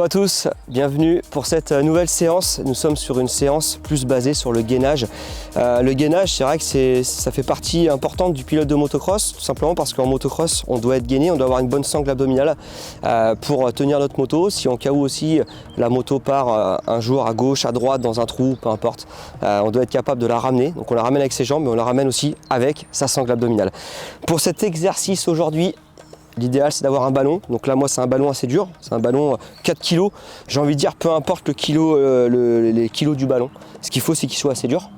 Bonjour à tous, bienvenue pour cette nouvelle séance. Nous sommes sur une séance plus basée sur le gainage. Le gainage, c'est vrai que ça fait partie importante du pilote de motocross, tout simplement parce qu'en motocross, on doit être gainé, on doit avoir une bonne sangle abdominale pour tenir notre moto. Si en cas où aussi la moto part un jour à gauche, à droite, dans un trou, peu importe, on doit être capable de la ramener. Donc on la ramène avec ses jambes, mais on la ramène aussi avec sa sangle abdominale. Pour cet exercice aujourd'hui, l'idéal c'est d'avoir un ballon, donc là moi c'est un ballon assez dur, c'est un ballon 4 kg, j'ai envie de dire peu importe le kilo, les kilos du ballon, ce qu'il faut c'est qu'il soit assez dur.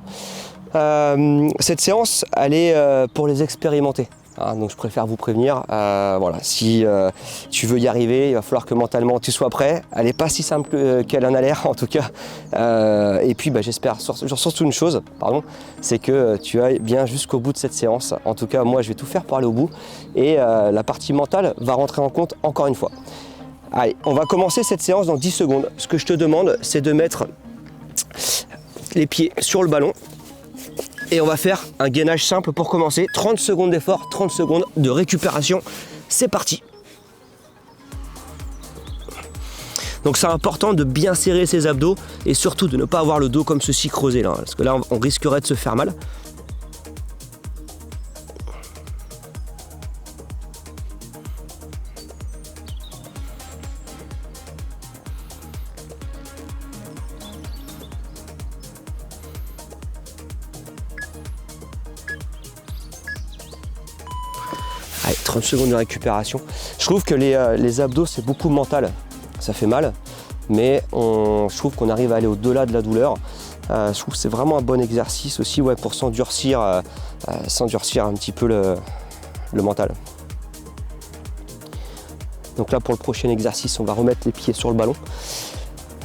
Cette séance elle est pour les expérimenter, donc je préfère vous prévenir, voilà, si tu veux y arriver, il va falloir que mentalement tu sois prêt, elle n'est pas si simple qu'elle en a l'air en tout cas, et puis j'espère surtout une chose, c'est que tu ailles bien jusqu'au bout de cette séance. En tout cas moi je vais tout faire pour aller au bout, et la partie mentale va rentrer en compte encore une fois. Allez, on va commencer cette séance dans 10 secondes. Ce que je te demande c'est de mettre les pieds sur le ballon. Et on va faire un gainage simple pour commencer. 30 secondes d'effort, 30 secondes de récupération. C'est parti. Donc c'est important de bien serrer ses abdos et surtout de ne pas avoir le dos comme ceci creusé là. Parce que là on risquerait de se faire mal. Allez, 30 secondes de récupération. Je trouve que les abdos c'est beaucoup mental, ça fait mal, mais je trouve qu'on arrive à aller au-delà de la douleur. Je trouve que c'est vraiment un bon exercice aussi, ouais, pour s'endurcir un petit peu le mental. Donc là pour le prochain exercice on va remettre les pieds sur le ballon,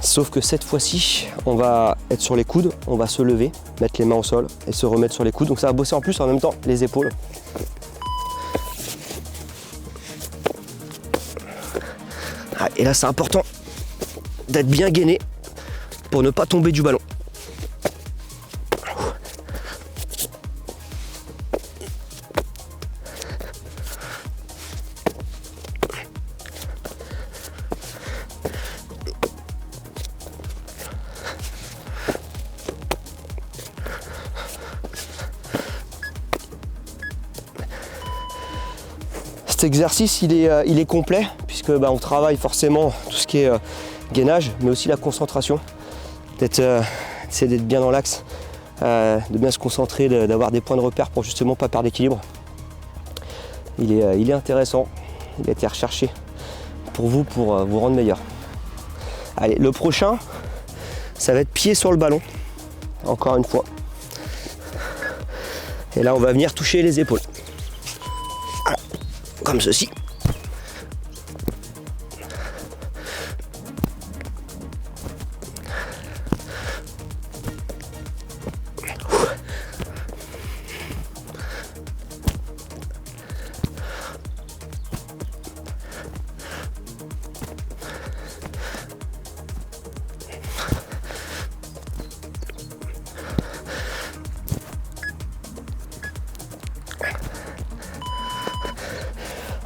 sauf que cette fois-ci on va être sur les coudes, on va se lever, mettre les mains au sol et se remettre sur les coudes, donc ça va bosser en plus en même temps les épaules. Et là c'est important d'être bien gainé pour ne pas tomber du ballon. Cet exercice il est complet puisque on travaille forcément tout ce qui est gainage, mais aussi la concentration, essayer d'être bien dans l'axe, de bien se concentrer, d'avoir des points de repère pour justement pas perdre l'équilibre. Il est intéressant, il a été recherché pour vous rendre meilleur. Allez, le prochain ça va être pied sur le ballon, encore une fois, et là on va venir toucher les épaules. Comme ceci.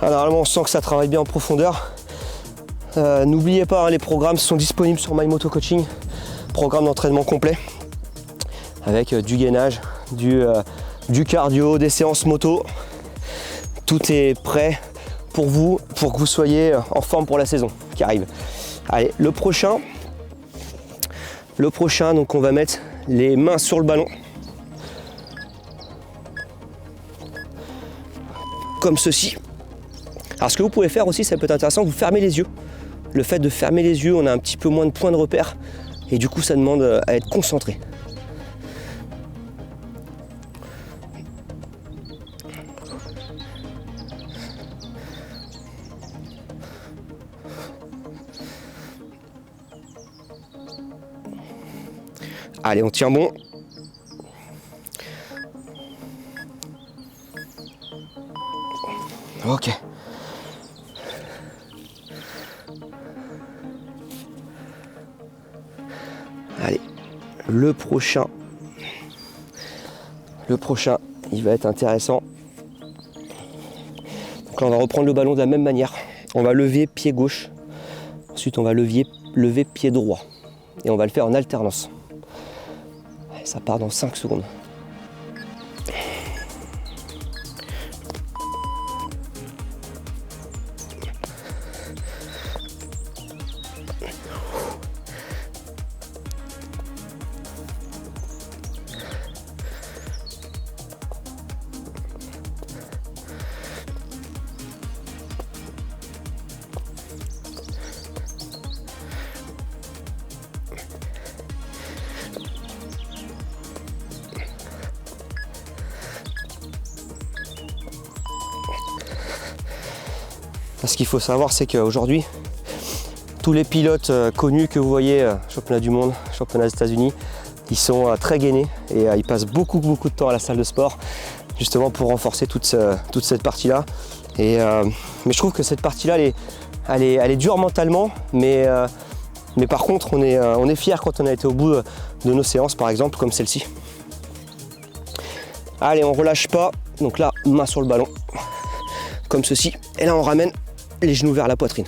Normalement on sent que ça travaille bien en profondeur. N'oubliez pas, les programmes sont disponibles sur My Moto Coaching, programme d'entraînement complet avec du gainage, du cardio, des séances moto. Tout est prêt pour vous, pour que vous soyez en forme pour la saison qui arrive. Allez, le prochain, donc on va mettre les mains sur le ballon comme ceci. Alors ce que vous pouvez faire aussi, ça peut être intéressant, vous fermez les yeux. Le fait de fermer les yeux, on a un petit peu moins de points de repère et du coup ça demande à être concentré. Allez, on tient bon. Ok. Allez, le prochain, il va être intéressant. Donc là, on va reprendre le ballon de la même manière. On va lever pied gauche. Ensuite, on va lever lever pied droit. Et on va le faire en alternance. Ça part dans 5 secondes. Ce qu'il faut savoir, c'est qu'aujourd'hui, tous les pilotes connus que vous voyez, championnat du monde, championnat des États-Unis, ils sont très gainés et ils passent beaucoup de temps à la salle de sport, justement pour renforcer toute cette partie-là. Mais je trouve que cette partie-là, elle est dure mentalement, mais par contre, on est fiers quand on a été au bout de nos séances, par exemple, comme celle-ci. Allez, on relâche pas. Donc là, main sur le ballon, comme ceci. Et là, on ramène les genoux vers la poitrine.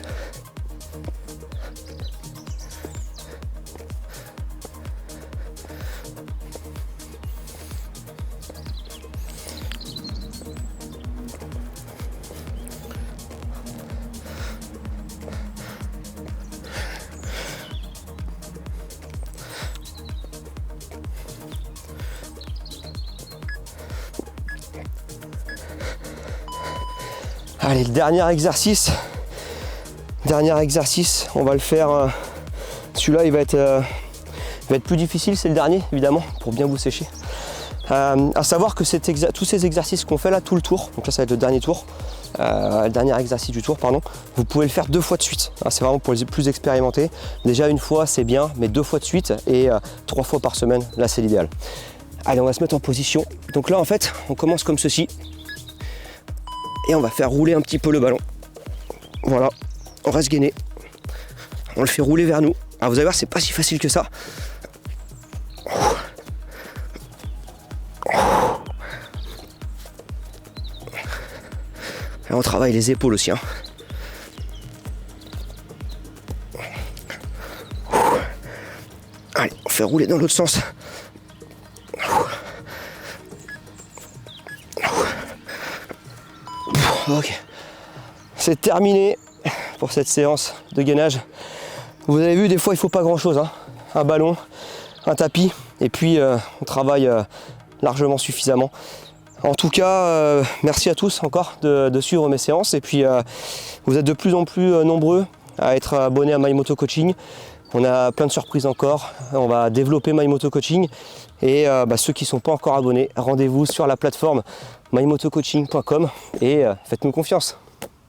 Allez, le dernier exercice, on va le faire, celui-là il va être plus difficile, c'est le dernier évidemment, pour bien vous sécher. À savoir que tous ces exercices qu'on fait là, tout le tour, donc là ça va être le dernier tour, le dernier exercice du tour, pardon, vous pouvez le faire 2 fois de suite. C'est vraiment pour les plus expérimentés. Déjà une fois c'est bien, mais 2 fois de suite et 3 fois par semaine, là c'est l'idéal. Allez, on va se mettre en position. Donc là en fait, on commence comme ceci. Et on va faire rouler un petit peu le ballon. Voilà, on reste gainé. On le fait rouler vers nous. Alors vous allez voir, c'est pas si facile que ça. Et on travaille les épaules aussi. Allez, on fait rouler dans l'autre sens. Ok, c'est terminé pour cette séance de gainage. Vous avez vu, des fois il ne faut pas grand chose, un ballon, un tapis, et puis on travaille largement suffisamment. En tout cas, merci à tous encore de suivre mes séances, et puis vous êtes de plus en plus nombreux à être abonnés à MyMoto Coaching. On a plein de surprises encore, on va développer MyMoto Coaching, et ceux qui ne sont pas encore abonnés, rendez-vous sur la plateforme mymotocoaching.com et faites-nous confiance.